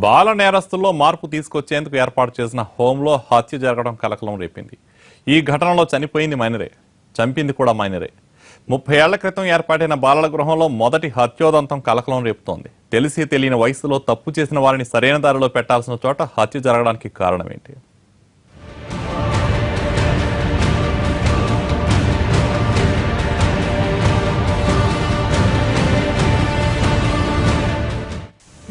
బాల నేరస్తుల్లో మార్పు తీసుకొచ్చేందుకు ఏర్పాటు చేసిన హోంలో హత్య జరగడం కలకలం రేపింది. ఈ ఘటనలో చనిపోయింది మైనరే, చంపింది కూడా మైనరే. 30 ఏళ్ల క్రితం ఏర్పాటైన బాలల గృహంలో మొదటి హత్యోదంతం కలకలం రేపుతోంది. తెలిసి తెలియని వయసులో తప్పు చేసిన వారిని సరైన దారిలో పెట్టాల్సిన చోట హత్య జరగడానికి కారణమేంటి?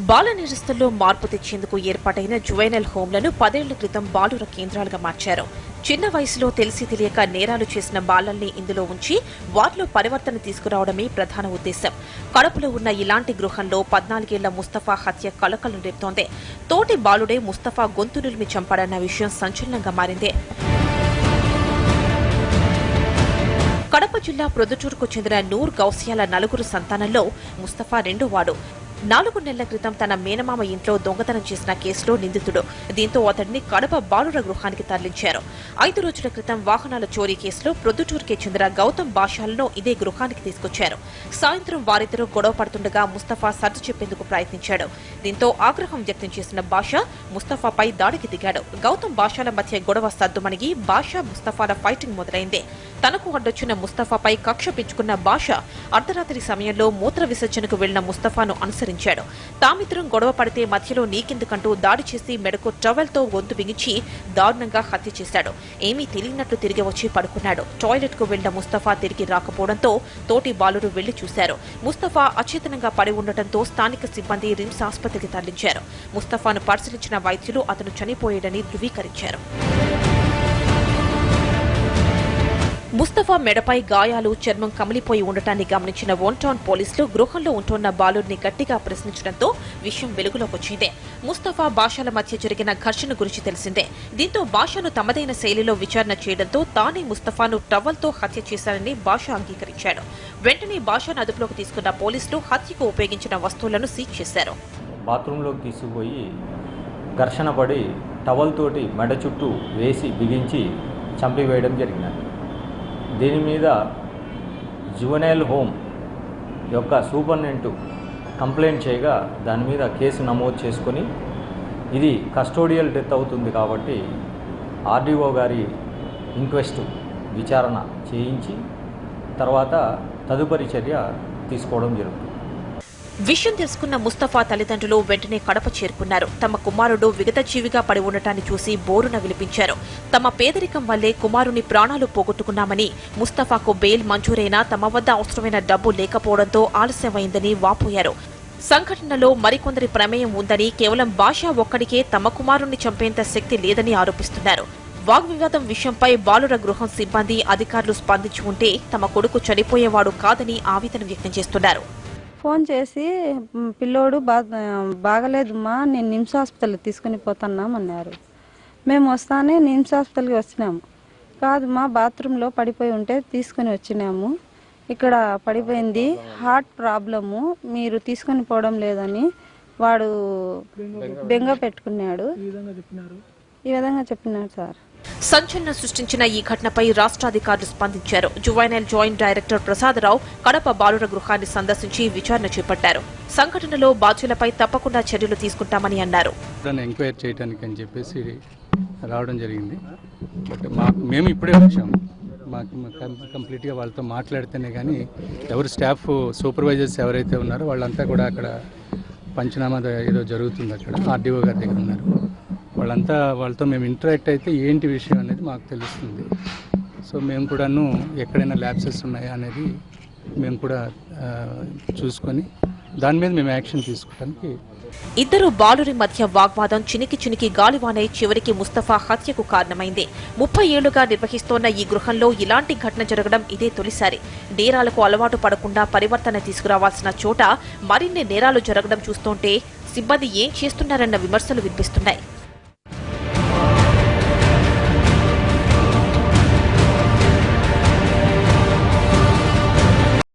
బాల నేరస్తుల్లో మార్పు తెచ్చేందుకు ఏర్పాటైన జువైనల్ హోంలను 10 ఏళ్ల క్రితం బాలుర కేంద్రాలుగా మార్చారు. చిన్న వయసులో తెలిసి తెలియక నేరాలు చేసిన బాలల్ని ఇందులో ఉంచి వారిలో పరివర్తన తీసుకురావడమే ప్రధాన ఉద్దేశం. కడపలో ఉన్న ఇలాంటి గృహంలో 14 ఏళ్ల ముస్తఫా హత్య కలకలం రేపుతోంది. తోటి బాలుడే ముస్తఫా గొంతు నిలిమి చంపాడన్న విషయం సంచలనంగా మారింది. కడప జిల్లా ప్రొద్దుటూరుకు చెందిన నూర్ గౌసియాల 4 సంతానంలో ముస్తఫా రెండోవాడు. 4 నెలల క్రితం తన మేనమామ ఇంట్లో దొంగతనం చేసిన కేసులో నిందితుడు. దీంతో అతడిని కడప బాలుర గృహానికి తరలించారు. 5 రోజుల క్రితం వాహనాల చోరీ కేసులో ప్రొద్దుటూరుకే చెందిన గౌతమ్ బాషాలను ఇదే గృహానికి తీసుకొచ్చారు. సాయంత్రం వారిద్దరూ గొడవ పడుతుండగా ముస్తఫా సర్ది చెప్పేందుకు ప్రయత్నించాడు. దీంతో ఆగ్రహం వ్యక్తం చేసిన బాషా ముస్తఫాపై దాడికి దిగాడు. గౌతమ్ బాషాల మధ్య గొడవ సద్దుమణిగి బాషా ముస్తఫాల ఫైటింగ్ మొదలైంది. తనకు అడ్డొచ్చిన ముస్తఫాపై కక్ష పెంచుకున్న బాషా అర్ధరాత్రి సమయంలో మూత్ర విసర్జనకు వెళ్లిన ముస్తఫాను అనుసరించాడు. తామిద్దరం గొడవ పడితే మధ్యలో నీకెందుకంటూ దాడి చేసి మెడకు టవెల్తో గొంతు బిగించి దారుణంగా హత్య చేశాడు. ఏమీ తెలియనట్లు తిరిగి వచ్చి పడుకున్నాడు. టాయిలెట్ కు వెళ్లిన ముస్తఫా తిరిగి రాకపోవడంతో తోటి బాలురు వెళ్లి చూశారు. ముస్తఫా అచేతనంగా పడి ఉండటంతో స్థానిక సిబ్బంది రిమ్స్ ఆసుపత్రికి తరలించారు. ముస్తఫాను పరిశీలించిన వైద్యులు అతను చనిపోయాడని ధృవీకరించారు. ముస్తఫా మెడపై గాయాలు, చర్మం కమిలిపోయి ఉండటాన్ని గమనించిన వన్ టౌన్ పోలీసులు గృహంలో ఉంటున్న బాలుడిని గట్టిగా ప్రశ్నించడంతో విషయం వెలుగులోకొచ్చింది. ముస్తఫా బాషాల మధ్య జరిగిన ఘర్షణ గురించి తెలిసిందే. దీంతో బాషాను తమదైన శైలిలో విచారణ చేయడంతో తానే ముస్తఫాను టవల్తో హత్య చేశారని బాషా అంగీకరించాడు. వెంటనే బాషాను అదుపులోకి తీసుకున్న పోలీసులు హత్యకు ఉపయోగించిన వస్తువులను సీజ్ చేశారు. బాత్రూంలోకి తీసుకుపోయి ఘర్షణ పడి టవల్ తోటి మెడ చుట్టూ వేసి బిగించి చంపివేయడం జరిగినది. దీని మీద జువెనైల్ హోమ్ యొక్క సూపరింటెండెంట్ కంప్లైంట్ చేయగా దాని మీద కేసు నమోదు చేసుకొని ఇది కస్టోడియల్ డెత్ అవుతుంది కాబట్టి ఆర్డీఓ గారి ఇంక్వెస్ట్ విచారణ చేయించి తర్వాత తదుపరి చర్య తీసుకోవడం జరుగుతుంది. విషయం తెలుసుకున్న ముస్తఫా తల్లిదండ్రులు వెంటనే కడప చేరుకున్నారు. తమ కుమారుడు విగతజీవిగా పడి ఉండటాన్ని చూసి బోరున విలిపించారు. తమ పేదరికం వల్లే కుమారుని ప్రాణాలు పోగొట్టుకున్నామని, ముస్తఫాకు బెయిల్ మంజూరైనా తమ వద్ద అవసరమైన డబ్బు లేకపోవడంతో ఆలస్యమైందని వాపోయారు. సంఘటనలో మరికొందరి ప్రమేయం ఉందని, కేవలం బాషా ఒక్కడికే తమ కుమారుణ్ణి చంపేంత శక్తి లేదని ఆరోపిస్తున్నారు. వాగ్వివాదం విషయంపై బాలుర గృహం సిబ్బంది, అధికారులు స్పందించి ఉంటే తమ కొడుకు చనిపోయేవాడు కాదని ఆవేదన వ్యక్తం చేస్తున్నారు. ఫోన్ చేసి పిల్లోడు బాగలేదమ్మా, నేను నిమ్స్ హాస్పిటల్కి తీసుకుని పోతున్నామన్నారు. మేము వస్తానే నిమ్స్ హాస్పిటల్కి వచ్చినాము. కాదమ్మా, బాత్రూంలో పడిపోయి ఉంటే తీసుకుని వచ్చినాము. ఇక్కడ పడిపోయింది, హార్ట్ ప్రాబ్లము, మీరు తీసుకొని పోవడం లేదని వాడు బెంగ పెట్టుకున్నాడు. ఈ విధంగా చెప్పినాడు సార్. సంచలనం సృష్టించిన ఈ ఘటనపై రాష్ట్ర అధికారులు స్పందించారు. Juvenile joint director Prasadarao Kadapa బాలుర గృహాన్ని సందర్శించి విచారణ చేపట్టారు. సంఘటనలో బాధ్యులపై తప్పకుండా చర్యలు తీసుకుంటామని అన్నారు. ఎంక్వైరీ చేయడానికి అని చెప్పేసి రావడం జరిగింది. బట్ మేము ఇప్పుడే వచ్చాము. మాకు కంప్లీట్గా వాళ్ళతో మాట్లాడితేనే కానీ ఎవరు స్టాఫ్ సూపర్వైజర్స్ ఎవరైతే ఉన్నారో వాళ్ళంతా కూడా అక్కడ పంచనామా ఏదో జరుగుతుంది, అక్కడ ఆర్డీఓ గారి దగ్గర ఉన్నారు. వాళ్ళతో మేము ఇంటరాక్ట్ అయితే ఏంటి విషయం అనేది మాకు తెలుస్తుంది. సో మేము కూడాను ఎక్కడైనా ల్యాబ్సెస్ ఉన్నాయా అనేది మేము కూడా చూసుకొని దాని మీద మేము యాక్షన్ తీసుకోవడానికి. ఇద్దరు బాలురి మధ్య వాగ్వాదం చినికి చినికి గాలివానై చివరికి ముస్తఫా హత్యకు కారణమైంది. 30 ఏళ్లుగా నిర్వహిస్తోన్న ఈ గృహంలో ఇలాంటి ఘటన జరగడం ఇదే తొలిసారి. నేరాలకు అలవాటు పడకుండా పరివర్తన తీసుకురావాల్సిన చోట మరిన్ని నేరాలు జరగడం చూస్తుంటే సిబ్బంది ఏం చేస్తున్నారన్న విమర్శలు వినిపిస్తున్నాయి.